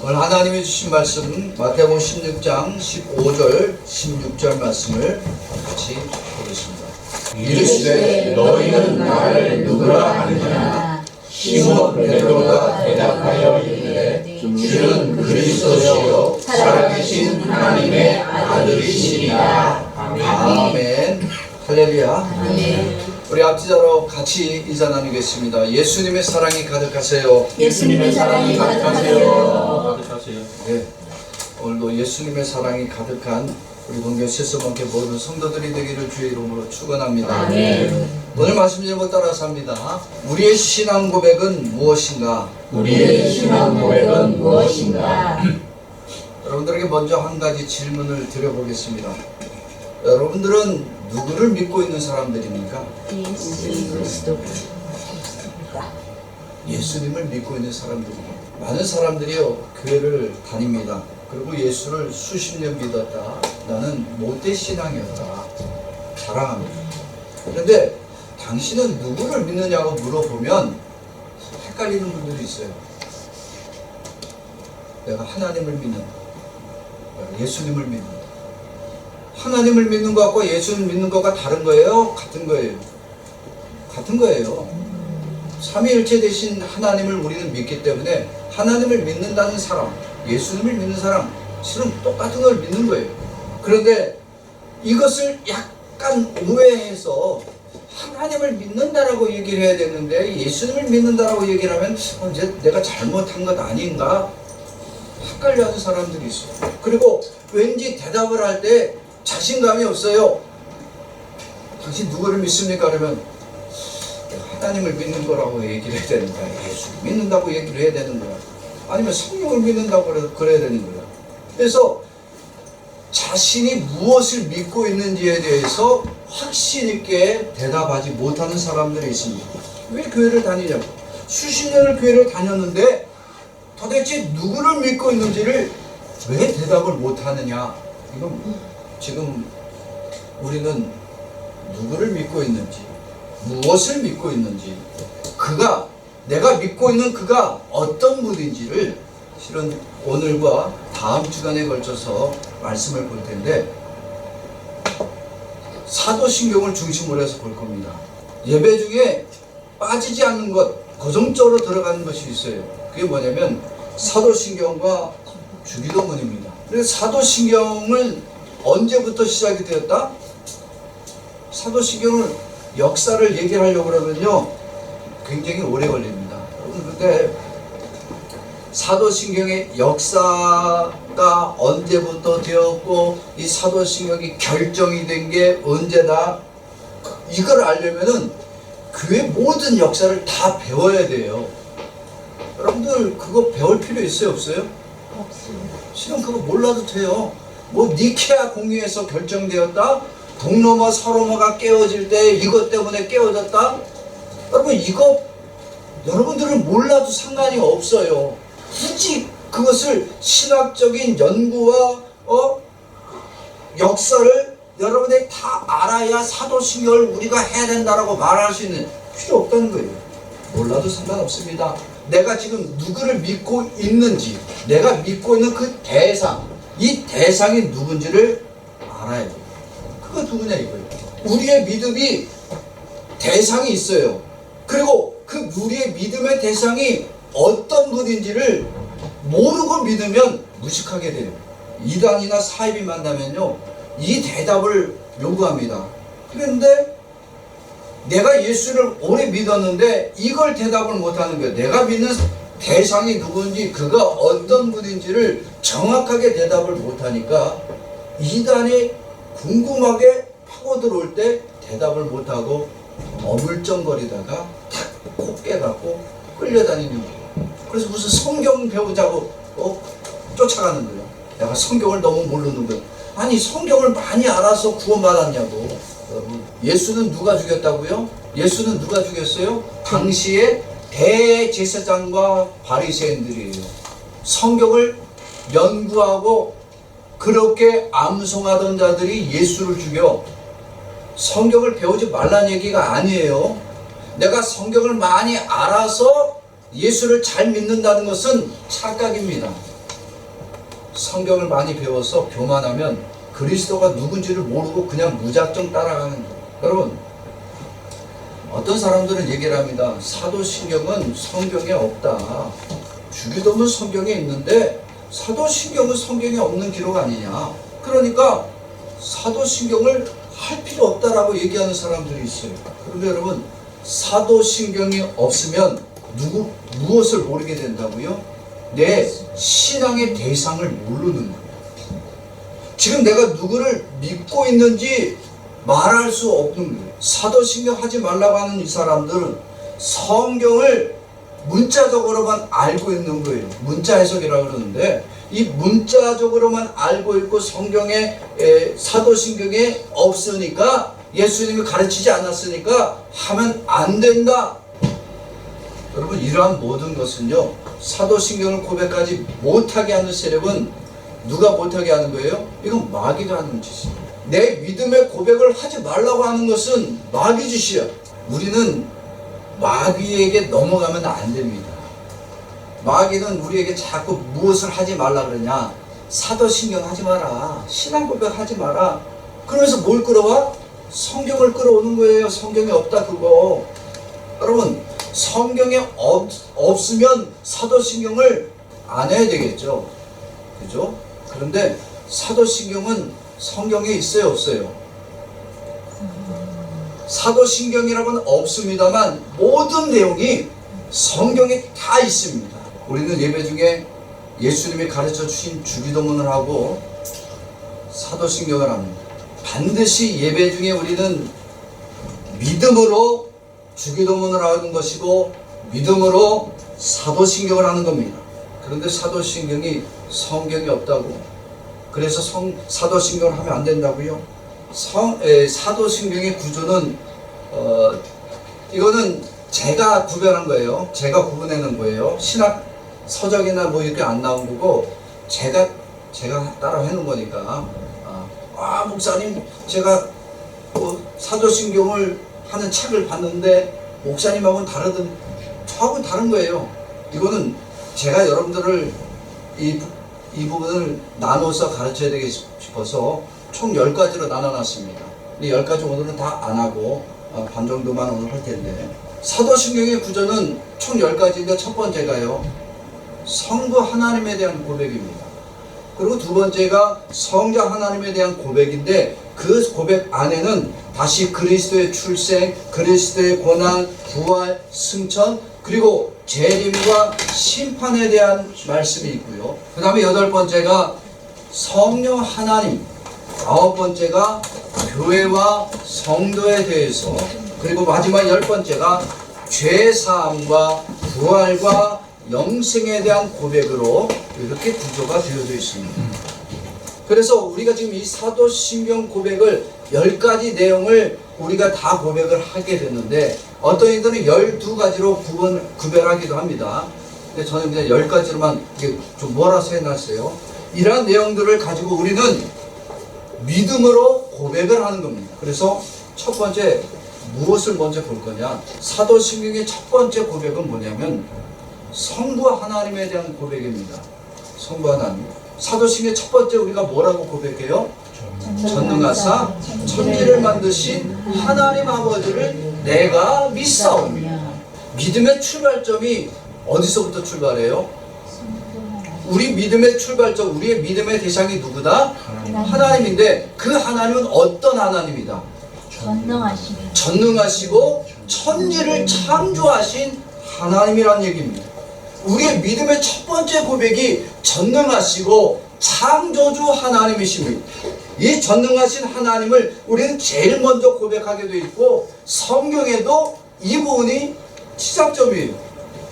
오늘 하나님이 주신 말씀 마태복음 16장 15절 16절 말씀을 같이 보겠습니다. 이르시되 너희는 나를 누구라 하느냐. 시몬 베드로가 대답하여 이르되 주는 그리스도시요 살아계신 하나님의 아들이시니라. 아멘. 할렐루야. 아멘. 우리 앞지자로 같이 인사 나누겠습니다. 예수님의 사랑이 가득하세요. 예수님의 사랑이 가득하세요. 네, 오늘도 예수님의 사랑이 가득한 우리 동교 세서방교 모든 성도들이 되기를 주의 이름으로 축원합니다. 아멘. 오늘 말씀 제목 따라서 합니다. 우리의 신앙 고백은 무엇인가? 우리의 신앙 고백은 무엇인가? 여러분들에게 먼저 한 가지 질문을 드려보겠습니다. 여러분들은 누구를 믿고 있는 사람들입니까? 예수 그리스도. 예수님을 믿고 있는 사람들입니다. 많은 사람들이요 교회를 다닙니다. 그리고 예수를 수십 년 믿었다. 나는 모태 신앙이었다. 자랑합니다. 그런데 당신은 누구를 믿느냐고 물어보면 헷갈리는 분들이 있어요. 내가 하나님을 믿는다. 내가 예수님을 믿는다. 하나님을 믿는 것과 예수를 믿는 것과 다른 거예요? 같은 거예요? 같은 거예요. 삼위일체 되신 하나님을 우리는 믿기 때문에 하나님을 믿는다는 사람, 예수님을 믿는 사람 실은 똑같은 걸 믿는 거예요. 그런데 이것을 약간 오해해서 하나님을 믿는다라고 얘기를 해야 되는데 예수님을 믿는다라고 얘기를 하면 이제 내가 잘못한 것 아닌가 헷갈려하는 사람들이 있어요. 그리고 왠지 대답을 할 때 자신감이 없어요. 당신 누구를 믿습니까? 그러면 하나님을 믿는 거라고 얘기를 해야 되는 거야. 예수 믿는다고 얘기를 해야 되는 거야. 아니면 성령을 믿는다고 그래야 되는 거야. 그래서 자신이 무엇을 믿고 있는지에 대해서 확신 있게 대답하지 못하는 사람들이 있습니다. 왜 교회를 다니냐고. 수십 년을 교회를 다녔는데 도대체 누구를 믿고 있는지를 왜 대답을 못하느냐. 이건 지금 우리는 누구를 믿고 있는지, 무엇을 믿고 있는지, 내가 믿고 있는 그가 어떤 분인지를 실은 오늘과 다음 주간에 걸쳐서 말씀을 볼 텐데 사도신경을 중심으로 해서 볼 겁니다. 예배 중에 빠지지 않는 것, 고정적으로 들어가는 것이 있어요. 그게 뭐냐면 사도신경과 주기도문입니다. 그래서 사도신경을 언제부터 시작이 되었다? 사도신경을 역사를 얘기하려고 그러면요 굉장히 오래 걸립니다. 그런데 사도신경의 역사가 언제부터 되었고 이 사도신경이 결정이 된 게 언제다, 이걸 알려면은 교회 모든 역사를 다 배워야 돼요. 여러분들 그거 배울 필요 있어요 없어요? 없습니다. 실은 그거 몰라도 돼요. 뭐 니케아 공의에서 결정되었다, 동로마 서로마가 깨어질 때 이것 때문에 깨어졌다. 여러분 이거 여러분들은 몰라도 상관이 없어요. 굳이 그것을 신학적인 연구와 역사를 여러분들이 다 알아야 사도신경을 우리가 해야 된다라고 말할 수 있는 필요 없다는 거예요. 몰라도 상관없습니다. 내가 지금 누구를 믿고 있는지, 내가 믿고 있는 그 대상, 이 대상이 누군지를 알아야 돼요. 그거 누구냐 이거예요. 우리의 믿음이 대상이 있어요. 그리고 그 우리의 믿음의 대상이 어떤 분인지를 모르고 믿으면 무식하게 돼요. 이단이나 사입이 만나면요 이 대답을 요구합니다. 그런데 내가 예수를 오래 믿었는데 이걸 대답을 못하는 거예요. 내가 믿는 대상이 누군지, 그가 어떤 분인지를 정확하게 대답을 못하니까 이단이 궁금하게 파고 들어올 때 대답을 못하고 어물쩡거리다가 탁 코 깨갖고 끌려다니는 거예요. 그래서 무슨 성경 배우자고 쫓아가는 거예요. 내가 성경을 너무 모르는 거예요. 아니 성경을 많이 알아서 구원받았냐고. 여러분 예수는 누가 죽였다고요? 예수는 누가 죽였어요? 당시에 대제사장과 바리새인들이에요. 성경을 연구하고 그렇게 암송하던 자들이 예수를 죽여. 성경을 배우지 말란 얘기가 아니에요. 내가 성경을 많이 알아서 예수를 잘 믿는다는 것은 착각입니다. 성경을 많이 배워서 교만하면 그리스도가 누군지를 모르고 그냥 무작정 따라가는 거예요. 여러분, 어떤 사람들은 얘기를 합니다. 사도신경은 성경에 없다. 주기도문 성경에 있는데 사도신경은 성경에 없는 기록 아니냐. 그러니까 사도신경을 할 필요 없다라고 얘기하는 사람들이 있어요. 그런데 여러분, 사도신경이 없으면 무엇을 모르게 된다고요? 내 신앙의 대상을 모르는 거예요. 지금 내가 누구를 믿고 있는지 말할 수 없는 거예요. 사도신경 하지 말라고 하는 이 사람들은 성경을 문자적으로만 알고 있는 거예요. 문자 해석이라고 그러는데 이 문자적으로만 알고 있고 성경에 사도신경에 없으니까 예수님이 가르치지 않았으니까 하면 안 된다. 여러분, 이러한 모든 것은요, 사도신경을 고백하지 못하게 하는 세력은 누가 못하게 하는 거예요? 이건 마귀가 하는 짓이에요. 내 믿음의 고백을 하지 말라고 하는 것은 마귀 짓이야. 우리는 마귀에게 넘어가면 안 됩니다. 마귀는 우리에게 자꾸 무엇을 하지 말라 그러냐? 사도신경 하지 마라. 신앙 고백 하지 마라. 그러면서 뭘 끌어와? 성경을 끌어오는 거예요. 성경에 없다 그거. 여러분, 성경에 없으면 사도신경을 안 해야 되겠죠. 그죠? 그런데 사도신경은 성경에 있어요, 없어요? 사도신경이라고는 없습니다만 모든 내용이 성경에 다 있습니다. 우리는 예배 중에 예수님이 가르쳐 주신 주기도문을 하고 사도신경을 합니다. 반드시 예배 중에 우리는 믿음으로 주기도문을 하는 것이고 믿음으로 사도신경을 하는 겁니다. 그런데 사도신경이 성경이 없다고, 그래서 사도신경을 하면 안 된다고요? 사도신경의 구조는 이거는 제가 구별한 거예요. 제가 구분해놓은 거예요. 신학 서적이나 뭐 이렇게 안 나온 거고 제가 따라 해놓은 거니까. 목사님, 제가 사도신경을 하는 책을 봤는데 목사님하고는 저하고는 다른 거예요. 이거는 제가 여러분들을 이 부분을 나눠서 가르쳐야 되겠 싶어서 총 10가지로 나눠놨습니다. 이 10가지 오늘은 다 안 하고 반 정도만 오늘 할 텐데, 사도신경의 구조는 총 10가지인데 첫 번째가요, 성부 하나님에 대한 고백입니다. 그리고 두 번째가 성자 하나님에 대한 고백인데 그 고백 안에는 다시 그리스도의 출생, 그리스도의 고난, 부활, 승천, 그리고 재림과 심판에 대한 말씀이 있고요. 그 다음에 8번째가 성령 하나님, 9번째가 교회와 성도에 대해서, 그리고 마지막 10번째가 죄사함과 부활과 영생에 대한 고백으로 이렇게 구조가 되어져 있습니다. 그래서 우리가 지금 이 사도신경 고백을 10가지 내용을 우리가 다 고백을 하게 됐는데 어떤 이들은 12가지로 구별하기도 합니다. 근데 저는 그냥 10가지로만 좀 몰아서 해놨어요. 이러한 내용들을 가지고 우리는 믿음으로 고백을 하는 겁니다. 그래서 첫 번째 무엇을 먼저 볼 거냐? 사도신경의 첫 번째 고백은 뭐냐면 성부 하나님에 대한 고백입니다. 성부 하나님. 사도신경의 첫 번째 우리가 뭐라고 고백해요? 전능하사 천지를 만드신 하나님 아버지를 내가 믿사오니. 믿음의 출발점이 어디서부터 출발해요? 우리 믿음의 출발점, 우리의 믿음의 대상이 누구다? 하나님인데 그 하나님은 어떤 하나님이다? 전능하시고 천지를 창조하신 하나님이란 얘기입니다. 우리의 믿음의 첫 번째 고백이 전능하시고 창조주 하나님이십니다. 이 전능하신 하나님을 우리는 제일 먼저 고백하게 되어 있고 성경에도 이 부분이 시작점이에요.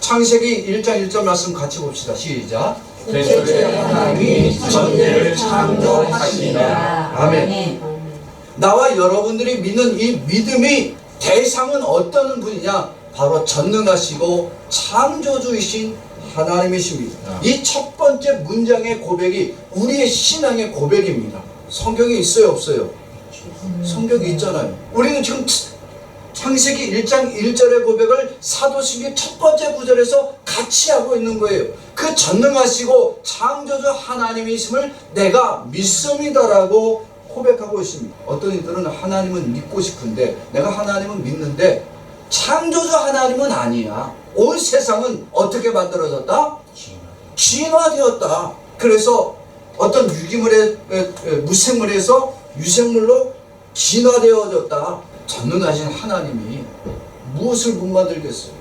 창세기 1장 1절 말씀 같이 봅시다. 시작. 그리스도의 하나님이 천지를 창조하시니라. 아멘. 나와 여러분들이 믿는 이 믿음이 대상은 어떤 분이냐? 바로 전능하시고 창조주이신 하나님이십니다. 이 첫 번째 문장의 고백이 우리의 신앙의 고백입니다. 성경에 있어요, 없어요? 성경에 있잖아요. 우리는 지금 창세기 1장 1절의 고백을 사도신기 첫 번째 구절에서 같이 하고 있는 거예요. 그 전능하시고 창조주 하나님이심을 내가 믿습니다라고 고백하고 있습니다. 어떤 이들은 하나님은 믿고 싶은데, 내가 하나님은 믿는데 창조주 하나님은 아니야. 온 세상은 어떻게 만들어졌다? 진화되었다. 그래서 어떤 유기물의 무생물에서 유생물로 진화되어졌다. 전능하신 하나님이 무엇을 못 만들겠어요?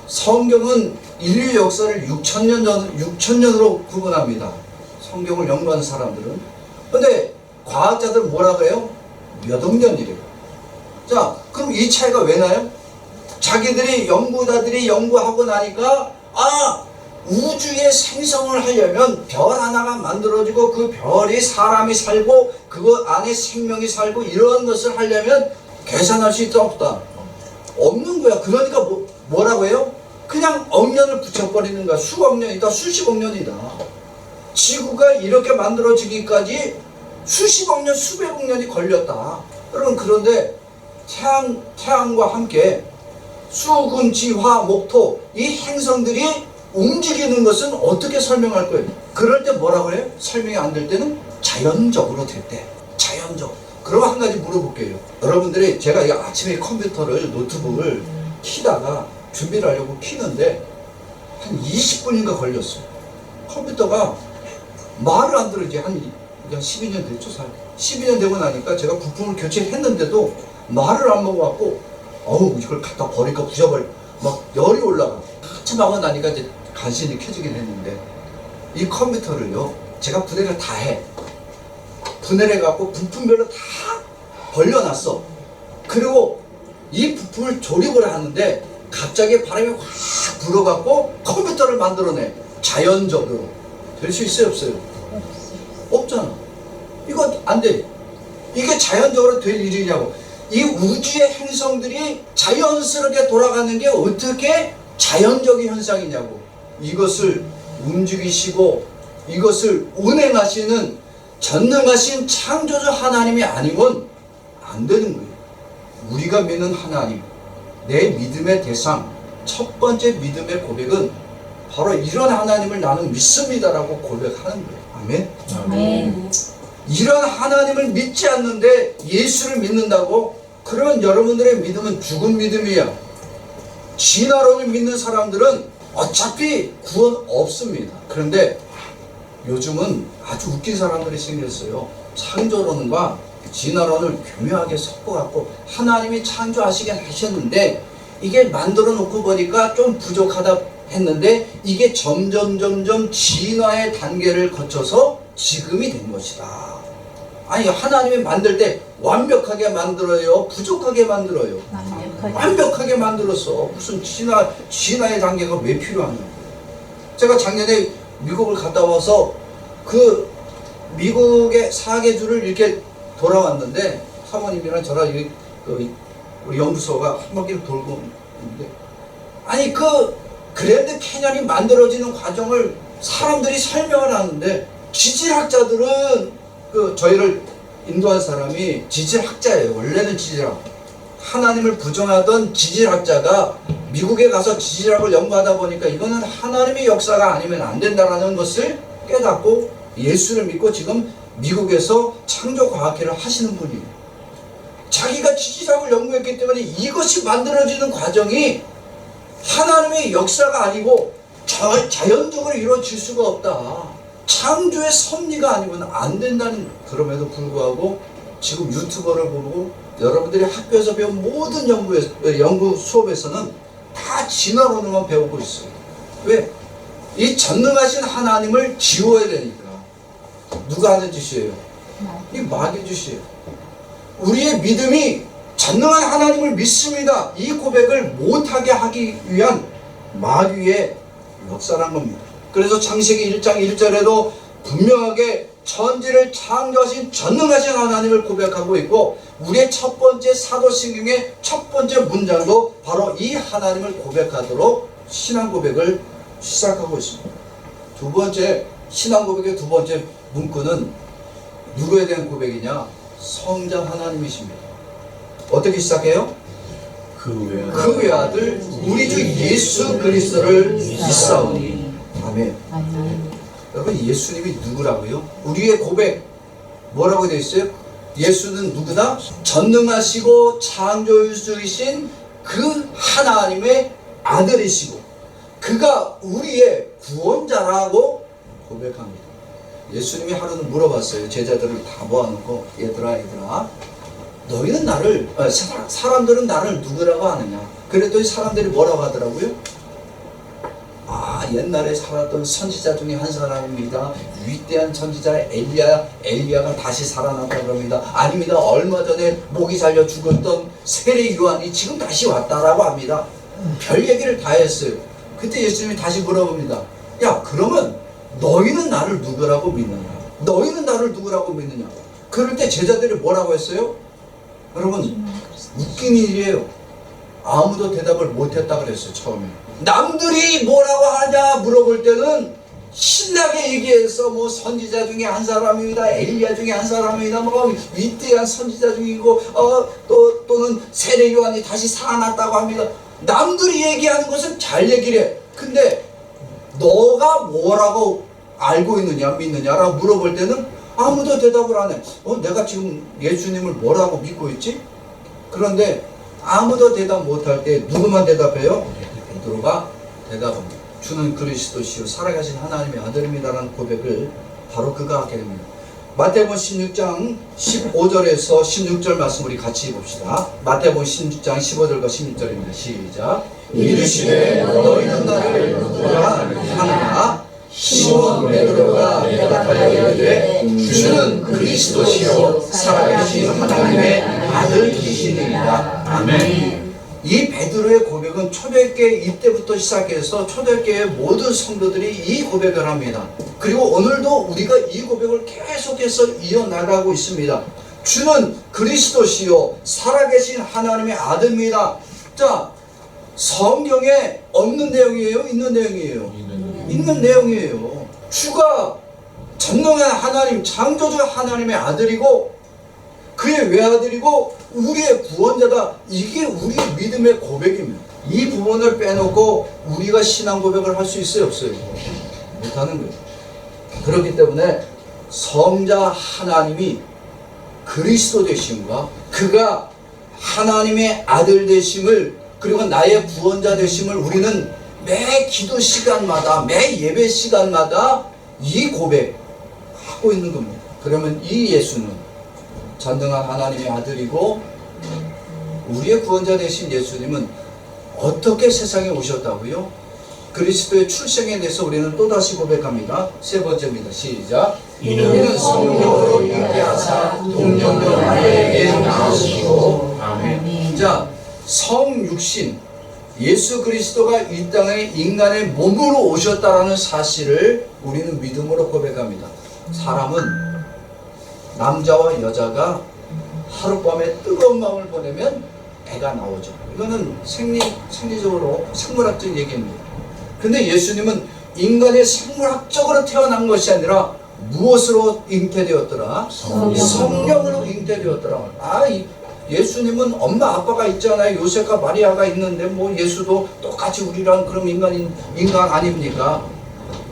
성경은 인류 역사를 6,000년으로 구분합니다. 성경을 연구하는 사람들은. 근데 과학자들은 뭐라 그래요? 몇 억 년이래요. 자, 그럼 이 차이가 왜 나요? 자기들이 연구자들이 연구하고 나니까 우주에 생성을 하려면 별 하나가 만들어지고 그 별이 사람이 살고 그거 안에 생명이 살고 이런 것을 하려면 계산할 수 있다 없다? 없는 거야. 그러니까 뭐라고 해요? 그냥 억년을 붙여버리는 거야. 수억 년이다, 수십억 년이다. 지구가 이렇게 만들어지기까지 수십억 년, 수백억 년이 걸렸다. 여러분, 그런데 태양과 함께 수금, 지화, 목토 이 행성들이 움직이는 것은 어떻게 설명할 거예요? 그럴 때 뭐라고 그래요? 설명이 안 될 때는 자연적으로 됐대. 자연적. 그럼 한 가지 물어볼게요. 여러분들이 제가 아침에 컴퓨터를, 노트북을 키다가 준비를 하려고 키는데 한 20분인가 걸렸어요. 컴퓨터가 말을 안 들어. 이제 한 12년 됐죠. 12년 되고 나니까 제가 부품을 교체했는데도 말을 안 먹어갖고 이걸 갖다 버릴까 부셔버릴까 막 열이 올라가. 한참 하고 나니까 이제 간신히 켜지긴 했는데, 이 컴퓨터를요 제가 분해를 다 해. 분해를 해갖고 부품별로 다 벌려놨어. 그리고 이 부품을 조립을 하는데 갑자기 바람이 확 불어갖고 컴퓨터를 만들어내. 자연적으로. 될 수 있어요 없어요? 없잖아. 이거 안 돼. 이게 자연적으로 될 일이냐고. 이 우주의 행성들이 자연스럽게 돌아가는 게 어떻게 자연적인 현상이냐고. 이것을 움직이시고 이것을 운행하시는 전능하신 창조주 하나님이 아니면 안 되는 거예요. 우리가 믿는 하나님, 내 믿음의 대상, 첫 번째 믿음의 고백은 바로 이런 하나님을 나는 믿습니다라고 고백하는 거예요. 아멘? 아멘. 이런 하나님을 믿지 않는데 예수를 믿는다고? 그러면 여러분들의 믿음은 죽은 믿음이야. 진화론을 믿는 사람들은 어차피 구원 없습니다. 그런데 요즘은 아주 웃긴 사람들이 생겼어요. 창조론과 진화론을 교묘하게 섞어갖고 하나님이 창조하시긴 하셨는데 이게 만들어 놓고 보니까 좀 부족하다 했는데 이게 점점 진화의 단계를 거쳐서 지금이 된 것이다. 아니, 하나님이 만들 때 완벽하게 만들어요? 부족하게 만들어요? 완벽하게 만들었어. 무슨 진화의 단계가 왜 필요하냐고. 제가 작년에 미국을 갔다 와서 그 미국의 사계주를 이렇게 돌아왔는데 사모님이랑 저랑 우리 연구소가 한 바퀴를 돌고 있는데, 아니 그 그랜드 캐년이 만들어지는 과정을 사람들이 설명을 하는데, 지질학자들은 저희를 인도한 사람이 지질학자예요. 원래는 지질학. 하나님을 부정하던 지질학자가 미국에 가서 지질학을 연구하다 보니까 이거는 하나님의 역사가 아니면 안 된다라는 것을 깨닫고 예수를 믿고 지금 미국에서 창조과학회를 하시는 분이에요. 자기가 지질학을 연구했기 때문에 이것이 만들어지는 과정이 하나님의 역사가 아니고 자연적으로 이루어질 수가 없다. 창조의 섭리가 아니면 안 된다는. 그럼에도 불구하고 지금 유튜버를 보고 여러분들이 학교에서 배운 모든 연구 수업에서는 다 진화론으로만 배우고 있어요. 왜? 이 전능하신 하나님을 지워야 되니까. 누가 하는 짓이에요? 이 마귀 짓이에요. 우리의 믿음이 전능한 하나님을 믿습니다, 이 고백을 못하게 하기 위한 마귀의 역사란 겁니다. 그래서 창세기 1장 1절에도 분명하게 천지를 창조하신 전능하신 하나님을 고백하고 있고, 우리의 첫 번째 사도신경의 첫 번째 문장도 바로 이 하나님을 고백하도록 신앙 고백을 시작하고 있습니다. 두 번째 신앙 고백의 두 번째 문구는 누구에 대한 고백이냐? 성자 하나님이십니다. 어떻게 시작해요? 그 외아들 우리 주 예수 그리스도를 믿사오니. 아멘. 여러분, 예수님이 누구라고요? 우리의 고백 뭐라고 되어 있어요? 예수는 누구다? 전능하시고 창조주이신 그 하나님의 아들이시고 그가 우리의 구원자라고 고백합니다. 예수님이 하루는 물어봤어요. 제자들을 다 모아놓고, 얘들아 너희는 나를, 사람들은 나를 누구라고 아느냐? 그랬더니 사람들이 뭐라고 하더라고요? 옛날에 살았던 선지자 중에 한 사람입니다. 위대한 선지자 엘리야가 다시 살아났다고 합니다. 아닙니다. 얼마 전에 목이 잘려 죽었던 세례 요한이 지금 다시 왔다라고 합니다. 별 얘기를 다 했어요. 그때 예수님이 다시 물어봅니다. 야, 그러면 너희는 나를 누구라고 믿느냐? 너희는 나를 누구라고 믿느냐? 그럴 때 제자들이 뭐라고 했어요? 여러분, 웃긴 일이에요. 아무도 대답을 못했다 그랬어요. 처음에 남들이 뭐라고 하냐 물어볼 때는 신나게 얘기해서 뭐 선지자 중에 한 사람입니다, 엘리야 중에 한 사람입니다, 뭐 위대한 선지자 중이고 또는 세례 요한이 다시 살아났다고 합니다. 남들이 얘기하는 것은 잘 얘기를 해. 근데 너가 뭐라고 알고 있느냐 믿느냐라고 물어볼 때는 아무도 대답을 안 해. 내가 지금 예수님을 뭐라고 믿고 있지? 그런데 아무도 대답 못할 때 누구만 대답해요? 베드로가 대답합니다. 주는 그리스도시요 살아계신 하나님의 아들입니다라는 고백을 바로 그가 하게 됩니다. 마태복음 16장 15절에서 16절 말씀 우리 같이 봅시다. 마태복음 16장 15절과 16절입니다. 시작. 이르시되 너희는 나를 누구라 하느냐? 시몬 베드로가 대답하여 이르되 주는 그리스도시요 살아계신 하나님의 아들이시니이다. 아멘. 이 베드로의 고백은 초대교회 이때부터 시작해서 초대교회 모든 성도들이 이 고백을 합니다. 그리고 오늘도 우리가 이 고백을 계속해서 이어나가고 있습니다. 주는 그리스도시요 살아계신 하나님의 아들입니다. 자, 성경에 없는 내용이에요? 있는 내용이에요? 있는 내용이에요. 주가 전능한 하나님, 창조주 하나님의 아들이고 그의 외아들이고 우리의 구원자다. 이게 우리의 믿음의 고백입니다. 이 부분을 빼놓고 우리가 신앙 고백을 할 수 있어요? 없어요? 못하는 거예요. 그렇기 때문에 성자 하나님이 그리스도 되심과 그가 하나님의 아들 되심을 그리고 나의 구원자 되심을 우리는 매 기도 시간마다 매 예배 시간마다 이 고백하고 있는 겁니다. 그러면 이 예수는 전능한 하나님의 아들이고 우리의 구원자 되신 예수님은 어떻게 세상에 오셨다고요? 그리스도의 출생에 대해서 우리는 또다시 고백합니다. 세 번째입니다. 시작. 이는 성령으로 잉태하사 동정녀 마리아에게 나오시고. 아멘. 자, 성육신 예수 그리스도가 이 땅에 인간의 몸으로 오셨다라는 사실을 우리는 믿음으로 고백합니다. 사람은 남자와 여자가 하룻밤에 뜨거운 마음을 보내면 애가 나오죠. 이거는 생리적으로 생물학적 얘기입니다. 근데 예수님은 인간의 생물학적으로 태어난 것이 아니라 무엇으로 잉태되었더라? 성령으로 잉태되었더라. 예수님은 엄마 아빠가 있잖아요. 요셉과 마리아가 있는데 뭐 예수도 똑같이 우리랑 그럼 인간 아닙니까?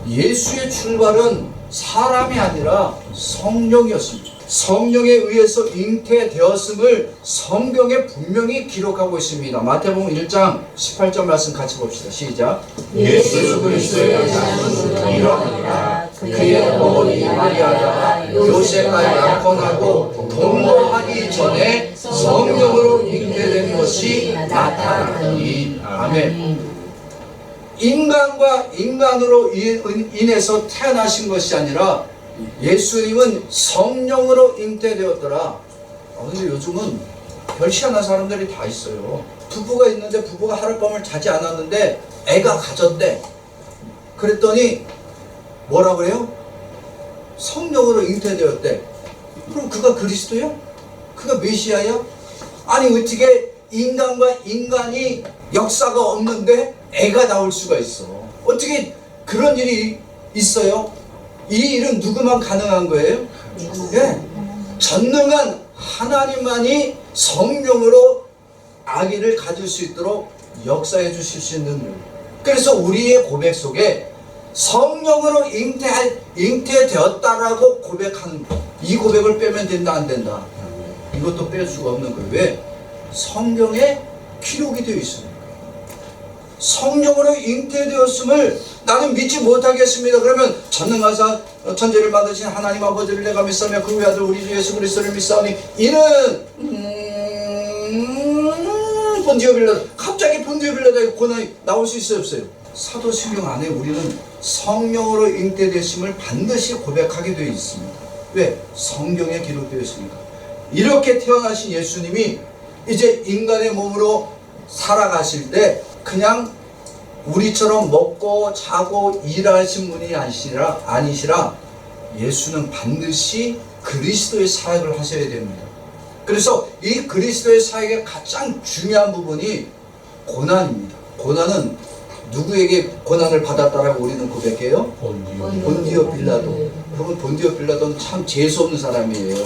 예수의 출발은 사람이 아니라 성령이었습니다. 성령에 의해서 잉태되었음을 성경에 분명히 기록하고 있습니다. 마태복음 1장 18절 말씀 같이 봅시다. 시작. 예수 그리스도의 자는 이러하니라. 그의 어머니 마리아가 요셉과 약혼하고 동거하기 전에 성령으로 잉태된 것이 나타나니. 아멘. 인간과 인간으로 인해서 태어나신 것이 아니라 예수님은 성령으로 잉태되었더라. 근데 요즘은 별 희한한 사람들이 다 있어요. 부부가 있는데 부부가 하룻밤을 자지 않았는데 애가 가졌대. 그랬더니 뭐라 그래요? 성령으로 잉태되었대. 그럼 그가 그리스도야? 그가 메시아야? 아니 어떻게 인간과 인간이 역사가 없는데 애가 나올 수가 있어? 어떻게 그런 일이 있어요? 이 일은 누구만 가능한 거예요? 예. 전능한 하나님만이 성령으로 아기를 가질 수 있도록 역사해 주실 수 있는 분. 그래서 우리의 고백 속에 성령으로 잉태되었다라고 고백하는 것. 이 고백을 빼면 된다 안 된다. 이것도 뺄 수가 없는 거예요. 왜? 성경에 기록이 되어 있습니다. 성령으로 잉태되었음을 나는 믿지 못하겠습니다. 그러면 전능하사 천지를 만드신 하나님 아버지를 내가 믿사오며 그 외아들 우리 주 예수 그리스도를 믿사오니 이는 본디오 빌라도, 갑자기 본디오 빌라도의 고난이 나올 수 있어요 없어요? 사도신경 안에 우리는 성령으로 잉태되심을 반드시 고백하게 되어 있습니다. 왜? 성경에 기록되어 있으니까. 이렇게 태어나신 예수님이 이제 인간의 몸으로 살아가실 때 그냥 우리처럼 먹고 자고 일하신 분이 아니시라 예수는 반드시 그리스도의 사역을 하셔야 됩니다. 그래서 이 그리스도의 사역의 가장 중요한 부분이 고난입니다. 고난은 누구에게 고난을 받았다라고 우리는 고백해요? 본디오 빌라도. 그러면 본디오 빌라도는 참 재수없는 사람이에요.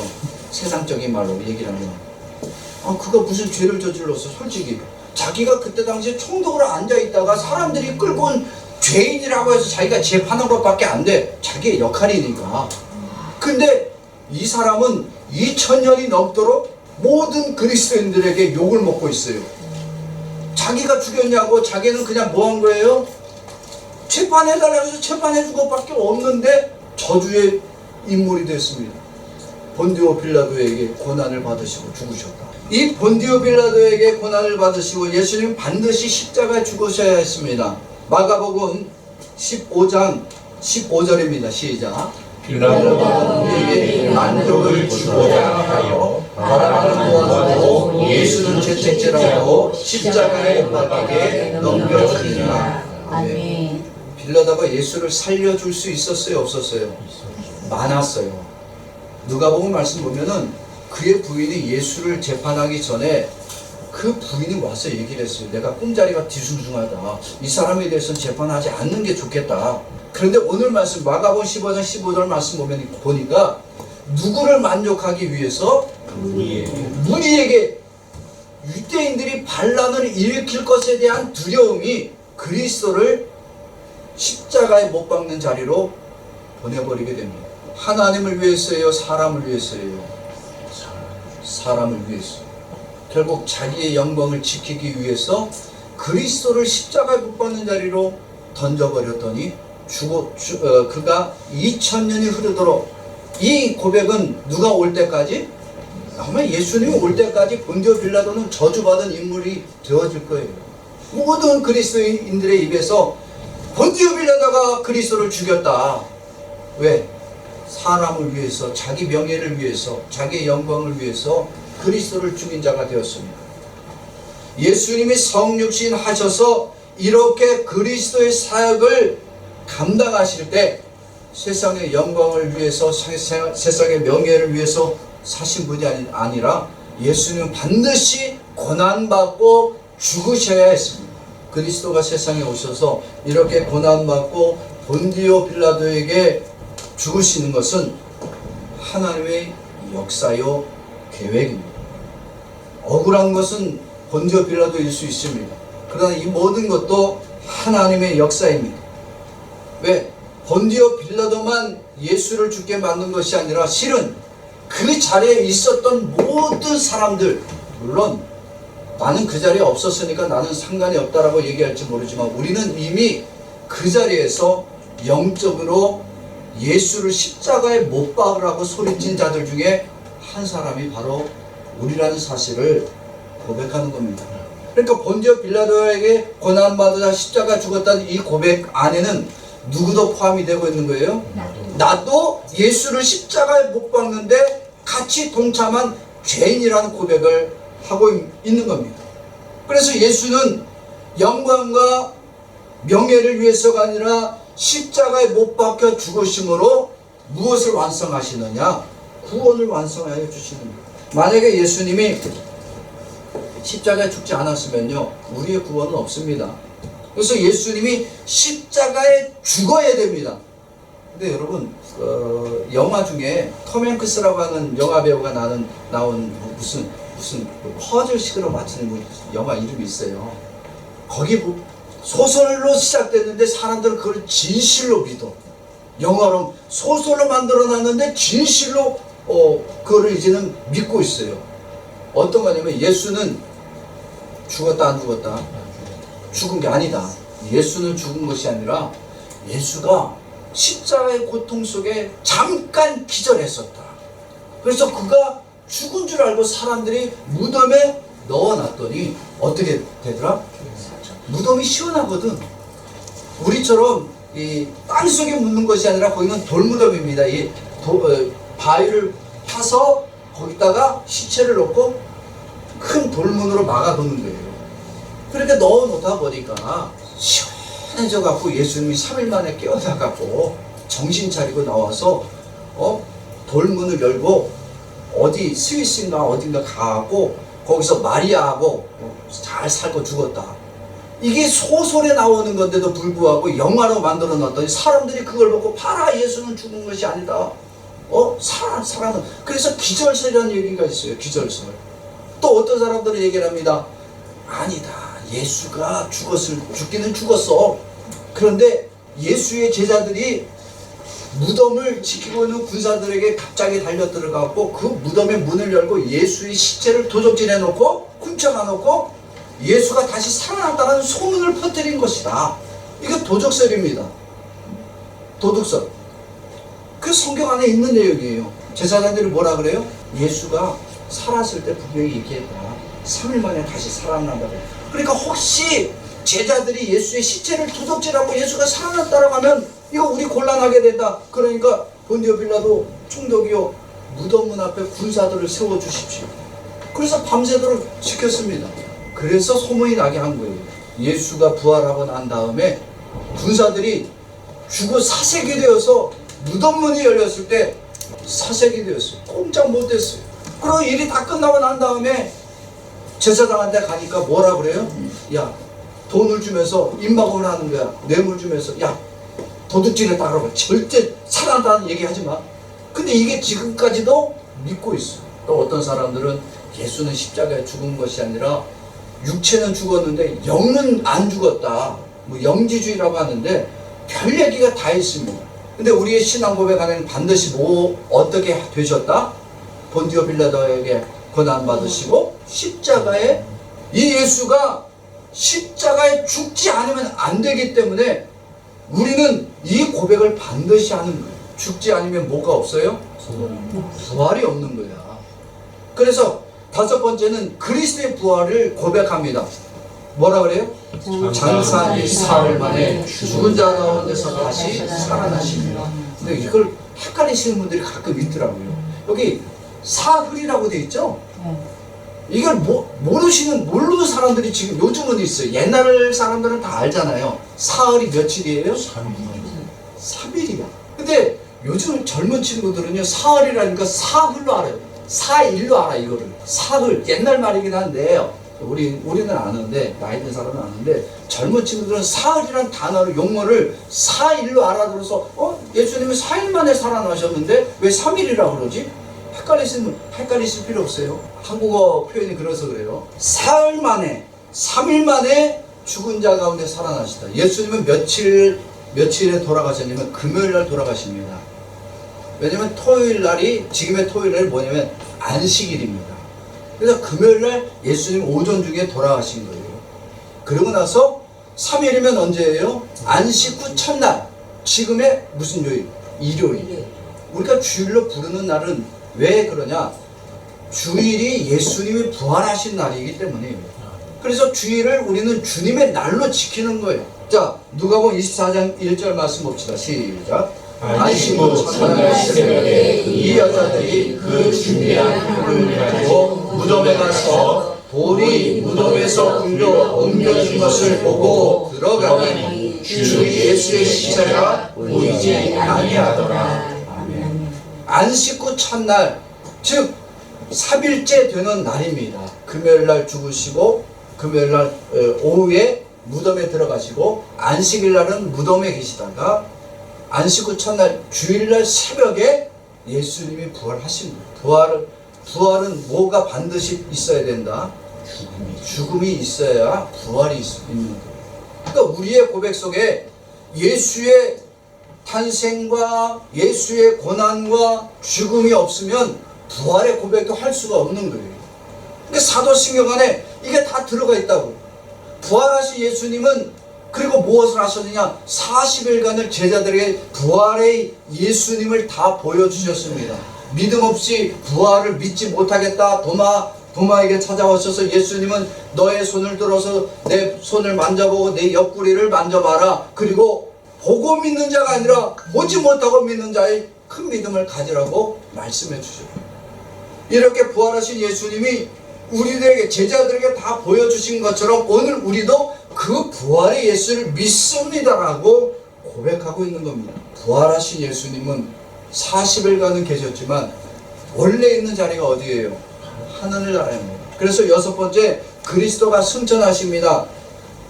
세상적인 말로 얘기를 하면. 그가 무슨 죄를 저질렀어 솔직히. 자기가 그때 당시에 총독으로 앉아있다가 사람들이 끌고 온 죄인이라고 해서 자기가 재판한 것밖에 안 돼. 자기의 역할이니까. 근데 이 사람은 2000년이 넘도록 모든 그리스도인들에게 욕을 먹고 있어요. 자기가 죽였냐고. 자기는 그냥 뭐 한 거예요? 재판해달라고 해서 재판해준 것밖에 없는데 저주의 인물이 됐습니다. 본디오 빌라도에게 고난을 받으시고 죽으셨다. 이 본디오 빌라도에게 고난을 받으시고 예수님 반드시 십자가에 죽으셔야 했습니다. 마가복음 15장 15절입니다. 시작. 빌라도가 우리에게 만족을 주고자 하여 바라는 무엇도 예수는 죄책죄라고 십자가에 못 박히게 넘겨주니라. 아멘. 빌라도가 예수를 살려줄 수 있었어요 없었어요? 많았어요. 누가복음 말씀 보면은 그의 부인이 예수를 재판하기 전에 그 부인이 와서 얘기를 했어요. 내가 꿈자리가 뒤숭숭하다. 이 사람에 대해서는 재판하지 않는 게 좋겠다. 그런데 오늘 말씀 마가복음 15장 15절 말씀 보니까 누구를 만족하기 위해서? 무리에게 유대인들이 반란을 일으킬 것에 대한 두려움이 그리스도를 십자가에 못 박는 자리로 보내버리게 됩니다. 하나님을 위해서예요? 사람을 위해서예요? 사람을 위해서. 결국 자기의 영광을 지키기 위해서 그리스도를 십자가에 못 박는 자리로 던져버렸더니 그가 2000년이 흐르도록 이 고백은 누가 올 때까지? 아마 예수님이 올 때까지 본디오 빌라도는 저주받은 인물이 되어질 거예요. 모든 그리스도인들의 입에서 본디오 빌라도가 그리스도를 죽였다. 왜? 사람을 위해서, 자기 명예를 위해서, 자기의 영광을 위해서 그리스도를 죽인 자가 되었습니다. 예수님이 성육신 하셔서 이렇게 그리스도의 사역을 감당하실 때 세상의 영광을 위해서, 세상의 명예를 위해서 사신 분이 아니라 예수님은 반드시 고난받고 죽으셔야 했습니다. 그리스도가 세상에 오셔서 이렇게 고난받고 본디오 빌라도에게 죽으시는 것은 하나님의 역사요 계획입니다. 억울한 것은 본디오 빌라도일 수 있습니다. 그러나 이 모든 것도 하나님의 역사입니다. 왜? 본디오 빌라도만 예수를 죽게 만든 것이 아니라 실은 그 자리에 있었던 모든 사람들, 물론 나는 그 자리에 없었으니까 나는 상관이 없다라고 얘기할지 모르지만 우리는 이미 그 자리에서 영적으로 예수를 십자가에 못 박으라고 소리친 자들 중에 한 사람이 바로 우리라는 사실을 고백하는 겁니다. 그러니까 본디오 빌라도에게 고난받으자 십자가 죽었다는 이 고백 안에는 누구도 포함이 되고 있는 거예요? 나도 예수를 십자가에 못 박는데 같이 동참한 죄인이라는 고백을 하고 있는 겁니다. 그래서 예수는 영광과 명예를 위해서가 아니라 십자가에 못 박혀 죽으심으로 무엇을 완성하시느냐? 구원을 완성하여 주시는 거예요. 만약에 예수님이 십자가에 죽지 않았으면요 우리의 구원은 없습니다. 그래서 예수님이 십자가에 죽어야 됩니다. 근데 여러분 영화 중에 톰 행크스라고 하는 영화 배우가 나온 무슨 무슨 퍼즐식으로 맞추는 뭐 영화 이름이 있어요. 거기 소설로 시작됐는데 사람들은 그걸 진실로 믿어. 영화로 소설로 만들어놨는데 진실로 그거를 이제는 믿고 있어요. 어떤 거냐면 예수는 죽었다 안 죽었다? 죽은 게 아니다. 예수는 죽은 것이 아니라 예수가 십자가의 고통 속에 잠깐 기절했었다. 그래서 그가 죽은 줄 알고 사람들이 무덤에 넣어놨더니 어떻게 되더라? 무덤이 시원하거든. 우리처럼 이 땅속에 묻는 것이 아니라 거기는 돌무덤입니다. 이 바위를 파서 거기다가 시체를 넣고 큰 돌문으로 막아두는 거예요. 그렇게 넣어놓다 보니까 시원해져 갖고 예수님이 3일 만에 깨어나 갖고 정신 차리고 나와서 돌문을 열고 어디 스위스인가 어딘가 가고 거기서 마리아하고 잘 살고 죽었다. 이게 소설에 나오는 건데도 불구하고 영화로 만들어 놨더니 사람들이 그걸 보고 봐라, 예수는 죽은 것이 아니다. 살아는. 그래서 기절설이라는 얘기가 있어요. 기절설. 또 어떤 사람들은 얘기를 합니다. 아니다, 예수가 죽기는 죽었어. 그런데 예수의 제자들이 무덤을 지키고 있는 군사들에게 갑자기 달려 들어가고 그 무덤의 문을 열고 예수의 시체를 도적질해 놓고 훔쳐가 놓고 예수가 다시 살아났다는 소문을 퍼뜨린 것이다. 이게 도적설입니다. 도둑설. 그 성경 안에 있는 내용이에요. 제사장들이 뭐라 그래요? 예수가 살았을 때 분명히 얘기했다. 3일 만에 다시 살아난다고. 그러니까 혹시 제자들이 예수의 시체를 도적질하고 예수가 살아났다라고 하면 이거 우리 곤란하게 된다. 그러니까 본디오 빌라도 총독이요, 무덤문 앞에 군사들을 세워주십시오. 그래서 밤새도록 지켰습니다. 그래서 소문이 나게 한 거예요. 예수가 부활하고 난 다음에 군사들이 죽어 사색이 되어서 무덤문이 열렸을 때 사색이 되었어요. 꼼짝 못했어요. 그리고 일이 다 끝나고 난 다음에 제사장한테 가니까 뭐라 그래요? 야, 돈을 주면서 입막음을 하는 거야. 뇌물 주면서 야, 도둑질했다 그러고 절대 살아난다는 얘기 하지 마. 근데 이게 지금까지도 믿고 있어. 또 어떤 사람들은 예수는 십자가에 죽은 것이 아니라 육체는 죽었는데 영은 안 죽었다. 뭐 영지주의라고 하는데 별 얘기가 다 있습니다. 근데 우리의 신앙 고백 안에는 반드시 어떻게 되셨다? 본디오 빌라도에게 고난 받으시고 십자가에 이 예수가 십자가에 죽지 않으면 안 되기 때문에 우리는 이 고백을 반드시 하는 거예요. 죽지 않으면 뭐가 없어요? 부활이 없는 거야. 그래서 다섯 번째는 그리스도의 부활을 고백합니다. 뭐라 그래요? 장사한 사흘 만에 죽은 자 가운데서 다시 살아나십니다. 근데 이걸 헷갈리시는 분들이 가끔 있더라고요. 여기 사흘이라고 돼 있죠? 이걸 모르는 사람들이 지금 요즘은 있어요. 옛날 사람들은 다 알잖아요. 사흘이 며칠이에요? 3일이야. 근데 요즘 젊은 친구들은요, 사흘이라니까 사흘로 알아요. 사일로 알아, 이거를. 사흘. 옛날 말이긴 한데, 우리는 아는데, 나이 든 사람은 아는데, 젊은 친구들은 사흘이란 단어를, 용어를 사일로 알아들어서, 예수님이 4일 만에 살아나셨는데, 왜 3일이라고 그러지? 헷갈리실 필요 없어요. 한국어 표현이 그래서 그래요. 사흘 만에, 3일 만에 죽은 자 가운데 살아나시다. 예수님은 며칠에 돌아가셨냐면 금요일 날 돌아가십니다. 왜냐면 토요일 날이, 지금의 토요일 날이 뭐냐면 안식일입니다. 그래서 금요일 날 예수님 오전 중에 돌아가신 거예요. 그러고 나서 3일이면 언제예요? 안식 후 첫날. 지금의 무슨 요일? 일요일. 우리가 주일로 부르는 날은 왜 그러냐? 주일이 예수님이 부활하신 날이기 때문이에요. 그래서 주일을 우리는 주님의 날로 지키는 거예요. 자, 누가복음 24장 1절 말씀 봅시다. 시작. 안식 후 첫날 새벽에 이 여자들이 그 준비한 흙을 가지고 무덤에 가서 돌이 무덤에서 옮겨진 것을 보고 들어가니 주 예수의 시체가 보이지 아니하더라. 안식 후 첫날, 즉 3일째 되는 날입니다. 금요일날 죽으시고 금요일날 오후에 무덤에 들어가시고 안식일날은 무덤에 계시다가 안식 후 첫날 주일날 새벽에 예수님이 부활하신 거예요. 부활은 뭐가 반드시 있어야 된다? 죽음이 있어야 부활이 있는 거예요. 그러니까 우리의 고백 속에 예수의 탄생과 예수의 고난과 죽음이 없으면 부활의 고백도 할 수가 없는 거예요. 근데 사도신경 안에 이게 다 들어가 있다고. 부활하신 예수님은 그리고 무엇을 하셨느냐? 40일간을 제자들에게 부활의 예수님을 다 보여주셨습니다. 믿음 없이 부활을 믿지 못하겠다. 도마에게 찾아오셔서 예수님은 너의 손을 들어서 내 손을 만져보고 내 옆구리를 만져봐라. 그리고 보고 믿는 자가 아니라 보지 못하고 믿는 자의 큰 믿음을 가지라고 말씀해 주셨어요. 이렇게 부활하신 예수님이 우리들에게 제자들에게 다 보여주신 것처럼 오늘 우리도 그 부활의 예수를 믿습니다라고 고백하고 있는 겁니다. 부활하신 예수님은 40일간은 계셨지만 원래 있는 자리가 어디예요? 하늘나라입니다. 그래서 여섯 번째, 그리스도가 승천하십니다.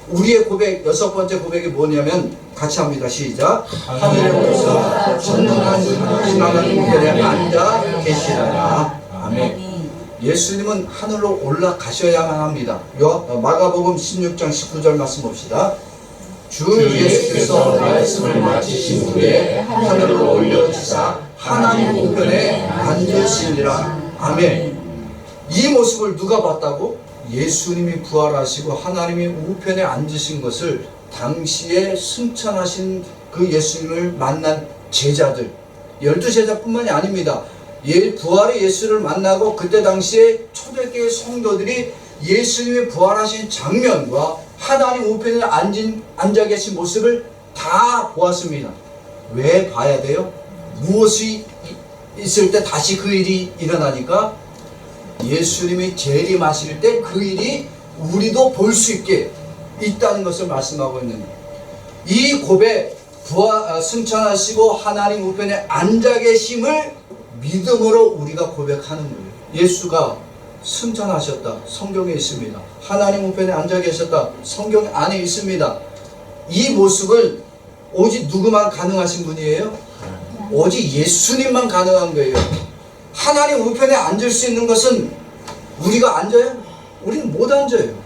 우리의 고백, 여섯 번째 고백이 뭐냐면 같이 합니다. 시작. 하늘에 오셔서 전능하신 하나님 우편에 앉아 계시나라. 아멘. 예수님은 하늘로 올라가셔야만 합니다. 마가복음 16장 19절 말씀 봅시다. 주 예수께서 말씀을 마치신 후에 하늘로 올려지사 하나님 우편에 앉으시니라. 아멘. 이 모습을 누가 봤다고? 예수님이 부활하시고 하나님이 우편에 앉으신 것을 당시에 승천하신 그 예수님을 만난 제자들, 12제자뿐만이 아닙니다. 부활의 예수를 만나고 그때 당시에 초대교회 성도들이 예수님이 부활하신 장면과 하나님 우편에 앉아 계신 모습을 다 보았습니다. 왜 봐야 돼요? 무엇이 있을 때 다시 그 일이 일어나니까 예수님이 재림하실 때 그 일이 우리도 볼 수 있게 있다는 것을 말씀하고 있는 거예요. 이 고백, 승천하시고 하나님 우편에 앉아 계심을 믿음으로 우리가 고백하는 거예요. 예수가 승천하셨다. 성경에 있습니다. 하나님 우편에 앉아 계셨다. 성경 안에 있습니다. 이 모습을 오직 누구만 가능하신 분이에요? 오직 예수님만 가능한 거예요. 하나님 우편에 앉을 수 있는 것은 우리가 앉아요? 우리는 못 앉아요.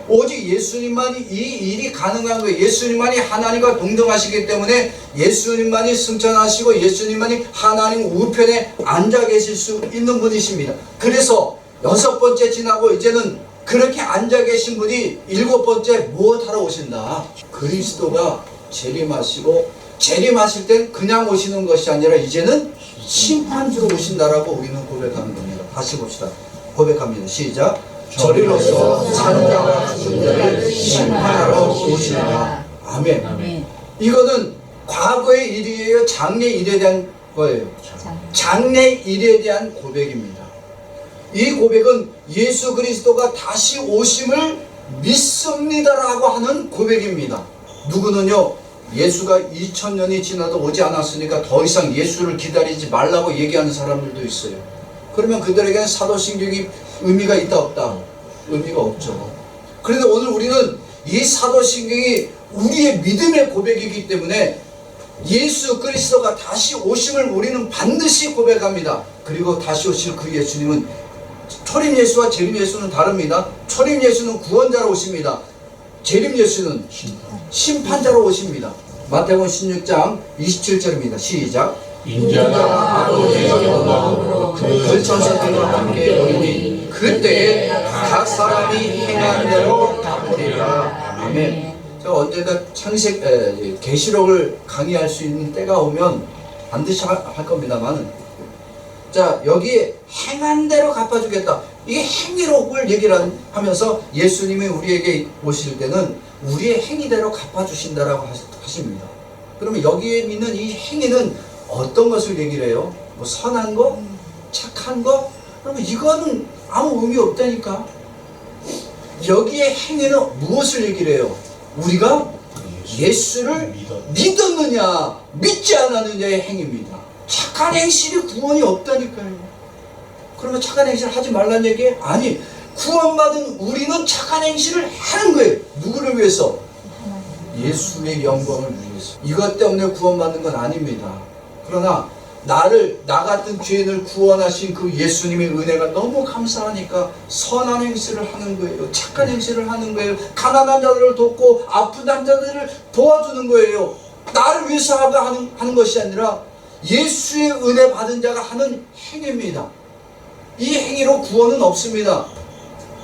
오직 예수님만이 이 일이 가능한 거예요. 예수님만이 하나님과 동등하시기 때문에 예수님만이 승천하시고 예수님만이 하나님 우편에 앉아 계실 수 있는 분이십니다. 그래서 여섯 번째 지나고 이제는 그렇게 앉아 계신 분이 일곱 번째 무엇하러 오신다? 그리스도가 재림하시고 재림하실 땐 그냥 오시는 것이 아니라 이제는 심판주로 오신다라고 우리는 고백하는 겁니다. 다시 봅시다. 고백합니다. 시작. 저리로서 사는 자와 죽은 자를 심판하러 오시리라. 아멘. 아멘. 이거는 과거의 일이에요? 장래 일에 대한 거예요? 장래 일에 대한 고백입니다. 이 고백은 예수 그리스도가 다시 오심을 믿습니다라고 하는 고백입니다. 누구는요, 예수가 2000년이 지나도 오지 않았으니까 더 이상 예수를 기다리지 말라고 얘기하는 사람들도 있어요. 그러면 그들에게는 사도신경이 의미가 있다 없다? 의미가 없죠. 그런데 오늘 우리는 이 사도신경이 우리의 믿음의 고백이기 때문에 예수 그리스도가 다시 오심을 우리는 반드시 고백합니다. 그리고 다시 오실 그 예수님은 초림 예수와 재림 예수는 다릅니다. 초림 예수는 구원자로 오십니다. 재림 예수는 심판자로 오십니다. 마태복음 16장 27절입니다. 시작. 인자가 아버지의 영광으로 그 천사들과 함께 오리니 그때에 각 사람이 행한 대로 갚으리라. 아멘. 제가 언젠가 계시록을 강의할 수 있는 때가 오면 반드시 할 겁니다만, 자, 여기에 행한 대로 갚아주겠다. 이게 행위록을 얘기를 하면서 예수님이 우리에게 오실 때는 우리의 행위대로 갚아주신다라고 하십니다. 그러면 여기에 있는 이 행위는 어떤 것을 얘기를 해요? 뭐 선한 거? 착한 거? 그러면 이거는 아무 의미 없다니까. 여기에 행위는 무엇을 얘기를 해요? 우리가 예수를 믿었느냐 믿지 않았느냐의 행위입니다. 착한 행실이 구원이 없다니까요. 그러면 착한 행실을 하지 말란 얘기? 아니, 구원받은 우리는 착한 행실을 하는 거예요. 누구를 위해서? 예수의 영광을 위해서. 이것 때문에 구원받는 건 아닙니다. 그러나 나 같은 죄인을 구원하신 그 예수님의 은혜가 너무 감사하니까 선한 행실을 하는 거예요. 착한 행실을 하는 거예요. 가난한 자들을 돕고 아픈 자들을 도와주는 거예요. 나를 위해서 하는 것이 아니라 예수의 은혜 받은 자가 하는 행위입니다. 이 행위로 구원은 없습니다.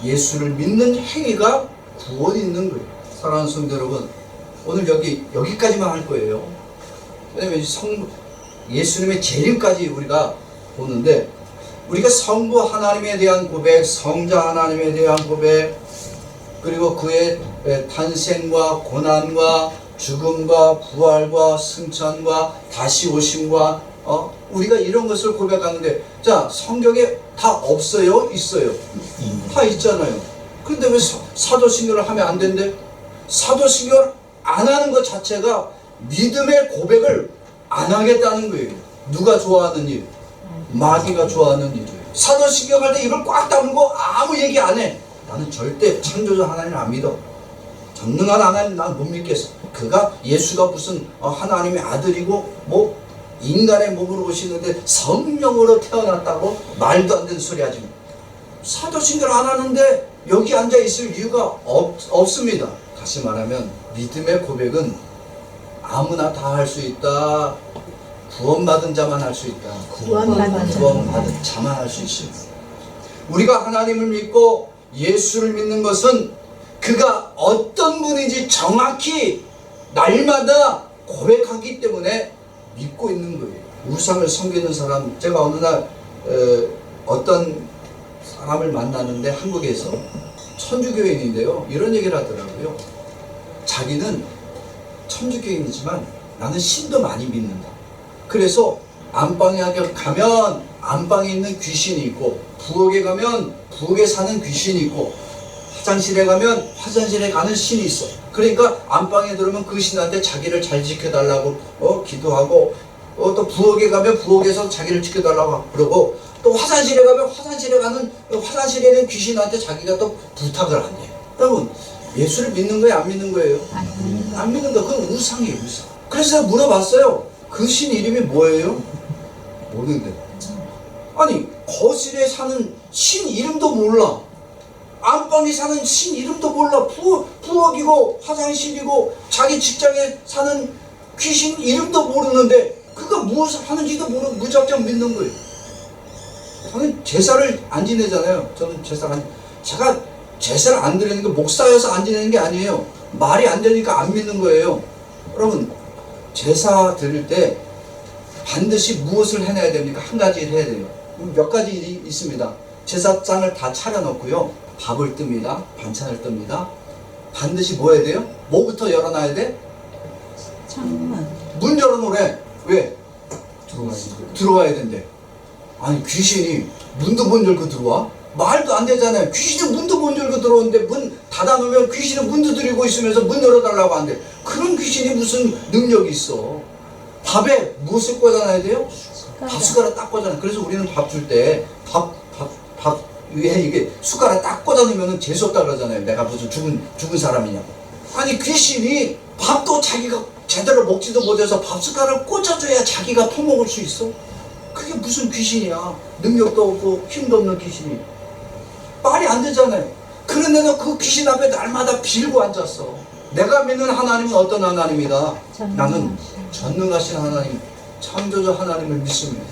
예수를 믿는 행위가 구원이 있는 거예요. 사랑하는 성도 여러분, 오늘 여기까지만 할 거예요. 왜냐면 예수님의 재림까지 우리가 보는데, 우리가 성부 하나님에 대한 고백, 성자 하나님에 대한 고백, 그리고 그의 탄생과 고난과 죽음과 부활과 승천과 다시 오심과 우리가 이런 것을 고백하는데, 자, 성경에 다 없어요? 있어요? 다 있잖아요. 그런데 왜 사도신경을 하면 안 된대? 사도신경을 안 하는 것 자체가 믿음의 고백을 안 하겠다는 거예요. 누가 좋아하는 일? 마귀가 좋아하는 일이에요. 사도신경 할 때 입을 꽉 다물고 아무 얘기 안 해. 나는 절대 창조주 하나님을 안 믿어. 전능한 하나님 난 못 믿겠어. 예수가 무슨 하나님의 아들이고 뭐 인간의 몸으로 오시는데 성령으로 태어났다고 말도 안 되는 소리 하지 마. 사도신경 안 하는데 여기 앉아 있을 이유가 없습니다. 다시 말하면 믿음의 고백은 아무나 다 할 수 있다. 구원받은 자만 할 수 있다. 구원받은 자만 할 수 있습니다. 우리가 하나님을 믿고 예수를 믿는 것은 그가 어떤 분인지 정확히 날마다 고백하기 때문에 믿고 있는 거예요. 우상을 섬기는 사람, 제가 어느 날 어떤 사람을 만나는데 한국에서 천주교인인데요, 이런 얘기를 하더라고요. 자기는 천주교인이지만 나는 신도 많이 믿는다. 그래서 안방에 가면 안방에 있는 귀신이 있고, 부엌에 가면 부엌에 사는 귀신이 있고, 화장실에 가면 화장실에 가는 신이 있어. 그러니까 안방에 들어오면 그 신한테 자기를 잘 지켜달라고 기도하고, 또 부엌에 가면 부엌에서 자기를 지켜달라고 그러고, 또 화장실에 가면 화장실에 있는 귀신한테 자기가 또 부탁을 한대. 여러분, 예수를 믿는 거예요? 안 믿는 거예요? 안 믿는 거. 그건 우상이에요, 우상. 그래서 제가 물어봤어요. 그 신 이름이 뭐예요? 모르는데. 아니, 거실에 사는 신 이름도 몰라. 안방에 사는 신 이름도 몰라. 부엌이고 화장실이고 자기 직장에 사는 귀신 이름도 모르는데 그가 무엇을 하는지도 모르고 무작정 믿는 거예요. 저는 제사를 안 지내잖아요. 제가 제사를 안 드리는 게 목사여서 안 지내는 게 아니에요. 말이 안 되니까 안 믿는 거예요. 여러분, 제사 드릴 때 반드시 무엇을 해내야 됩니까? 한 가지를 해야 돼요. 몇 가지 일이 있습니다. 제사장을 다 차려놓고요, 밥을 뜹니다. 반찬을 뜹니다. 반드시 뭐 해야 돼요? 뭐부터 열어놔야 돼? 창문. 문 열어놓으래. 왜? 들어와야 된대. 아니, 귀신이 문도 못 열고 들어와? 말도 안 되잖아요. 귀신이 문도 못 열고 들어오는데 문 닫아놓으면 귀신은 문도 들이고 있으면서 문 열어달라고 한대. 그런 귀신이 무슨 능력이 있어. 밥에 무엇을 꽂아놔야 돼요? 밥숟가락 딱 꽂아놔. 그래서 우리는 밥 줄 때 밥 위에 이게 숟가락 딱 꽂아놓으면 재수없다 그러잖아요. 내가 무슨 죽은 사람이냐고. 아니, 귀신이 밥도 자기가 제대로 먹지도 못해서 밥숟가락을 꽂아줘야 자기가 퍼먹을 수 있어? 그게 무슨 귀신이야. 능력도 없고 힘도 없는 귀신이. 말이 안 되잖아요. 그런데도 그 귀신 앞에 날마다 빌고 앉았어. 내가 믿는 하나님은 어떤 하나님이다? 나는 전능하신 하나님, 창조주 하나님을 믿습니다.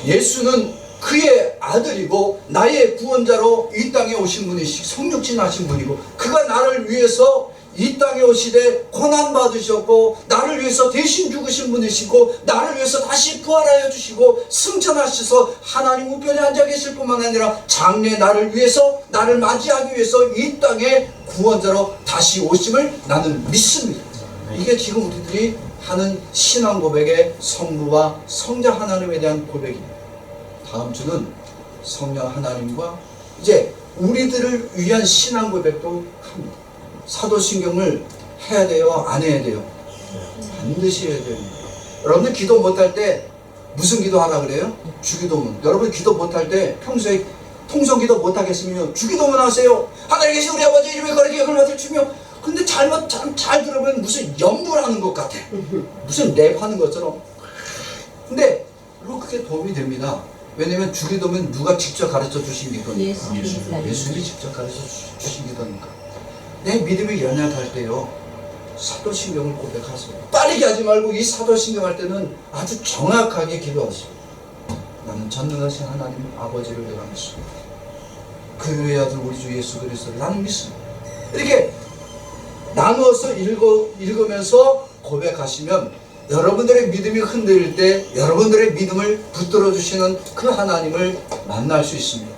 예수는 그의 아들이고 나의 구원자로 이 땅에 오신 분이시고 성육신하신 분이고, 그가 나를 위해서 이 땅에 오시되 고난받으셨고 나를 위해서 대신 죽으신 분이시고, 나를 위해서 다시 부활하여 주시고 승천하셔서 하나님 우편에 앉아 계실 뿐만 아니라 장래 나를 위해서, 나를 맞이하기 위해서 이 땅에 구원자로 다시 오심을 나는 믿습니다. 이게 지금 우리들이 하는 신앙 고백의 성부와 성자 하나님에 대한 고백입니다. 다음 주는 성령 하나님과 이제 우리들을 위한 신앙 고백도 합니다. 사도신경을 해야 돼요? 안 해야 돼요? 반드시 해야 돼요. 여러분들 기도 못할 때 무슨 기도 하라 그래요? 주기도문. 여러분 기도 못할 때 평소에 통성기도 못하겠으면 주기도문 하세요. 하늘에 계신 우리 아버지 이름에 거룩히 여김을 받으시며. 근데 잘 들어보면 무슨 연불하는 것 같아. 무슨 랩하는 것처럼 근데 그게 도움이 됩니다. 왜냐면 주기도면 누가 직접 가르쳐 주신 기도니까. 예수님이 직접 가르쳐 주신 기도니까. 내 믿음이 연약할 때요, 사도신경을 고백하세요. 빠르게 하지 말고 이 사도신경 할 때는 아주 정확하게 기도하세요. 나는 전능하신 하나님 아버지를 내가 믿습니다. 그의 아들 우리 주 예수 그리스도를 나는 믿습니다. 이렇게 나누어서 읽으면서 고백하시면 여러분들의 믿음이 흔들릴 때 여러분들의 믿음을 붙들어 주시는 그 하나님을 만날 수 있습니다.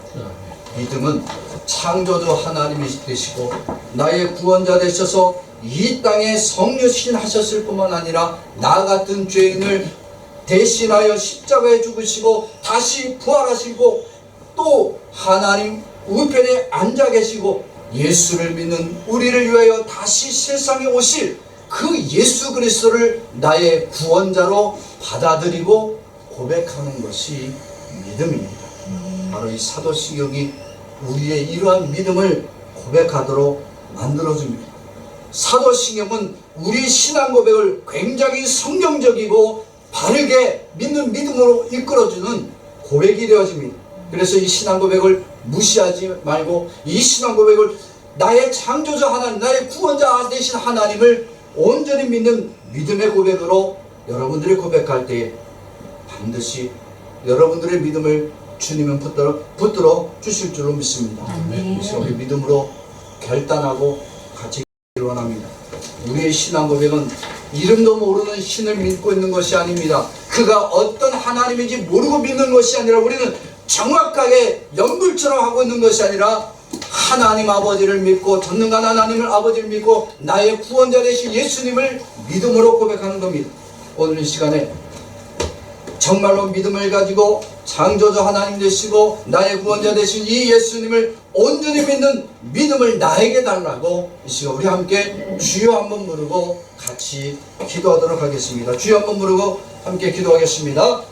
믿음은 창조주 하나님이 되시고 나의 구원자 되셔서 이 땅에 성육신 하셨을 뿐만 아니라 나 같은 죄인을 대신하여 십자가에 죽으시고 다시 부활하시고 또 하나님 우편에 앉아 계시고 예수를 믿는 우리를 위하여 다시 세상에 오실 그 예수 그리스도를 나의 구원자로 받아들이고 고백하는 것이 믿음입니다. 바로 이 사도신경이 우리의 이러한 믿음을 고백하도록 만들어줍니다. 사도신경은 우리 신앙 고백을 굉장히 성경적이고 바르게 믿는 믿음으로 이끌어주는 고백이 되어집니다. 그래서 이 신앙 고백을 무시하지 말고 이 신앙 고백을 나의 창조자 하나님, 나의 구원자 되신 하나님을 온전히 믿는 믿음의 고백으로 여러분들이 고백할 때 반드시 여러분들의 믿음을 주님은 붙들어 주실 줄로 믿습니다. 그래서 우리 믿음으로 결단하고 같이 기도를 원합니다. 우리의 신앙 고백은 이름도 모르는 신을 믿고 있는 것이 아닙니다. 그가 어떤 하나님인지 모르고 믿는 것이 아니라 우리는 정확하게 연불처럼 하고 있는 것이 아니라 하나님 아버지를 믿고 전능한 하나님을 아버지를 믿고 나의 구원자 되신 예수님을 믿음으로 고백하는 겁니다. 오늘 이 시간에 정말로 믿음을 가지고 창조주 하나님 되시고 나의 구원자 되신 이 예수님을 온전히 믿는 믿음을 나에게 달라고 이 시간 우리 함께 주여 한번 부르고 같이 기도하도록 하겠습니다. 주여 한번 부르고 함께 기도하겠습니다.